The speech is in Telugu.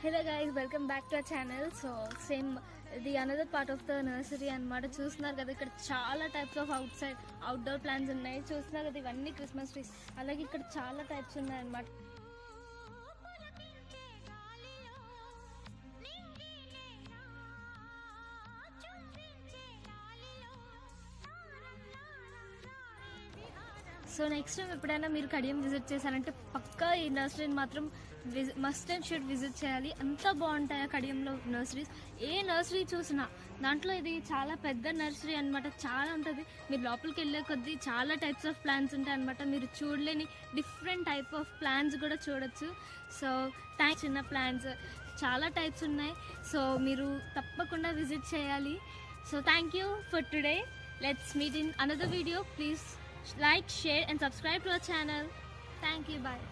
Hello guys, welcome back to our channel. So same the another part of the nursery అన్నమాట. చూస్తున్నారు కదా ఇక్కడ చాలా టైప్స్ ఆఫ్ అవుట్డోర్ ప్లాంట్స్ ఉన్నాయి. చూస్తున్నారు కదా ఇవన్నీ క్రిస్మస్ ట్రీస్. అలాగే ఇక్కడ చాలా టైప్స్ ఉన్నాయి అన్నమాట. సో నెక్స్ట్ టైం ఎప్పుడైనా మీరు కడియం విజిట్ చేశారంటే పక్కా ఈ నర్సరీని మాత్రం మస్ట్ అండ్ షుడ్ విజిట్ చేయాలి. అంత బాగుంటాయి ఆ కడియంలో నర్సరీస్. ఏ నర్సరీ చూసినా దాంట్లో ఇది చాలా పెద్ద నర్సరీ అనమాట. చాలా ఉంటుంది. మీరు లోపలికి వెళ్ళే కొద్దీ చాలా టైప్స్ ఆఫ్ ప్లాంట్స్ ఉంటాయి అనమాట. మీరు చూడలేని డిఫరెంట్ టైప్ ఆఫ్ ప్లాంట్స్ కూడా చూడొచ్చు. సో చిన్న ప్లాంట్స్ చాలా టైప్స్ ఉన్నాయి. సో మీరు తప్పకుండా విజిట్ చేయాలి. So thank you for today. Let's meet in another video. Please like, share and subscribe to our channel. Thank you. Bye.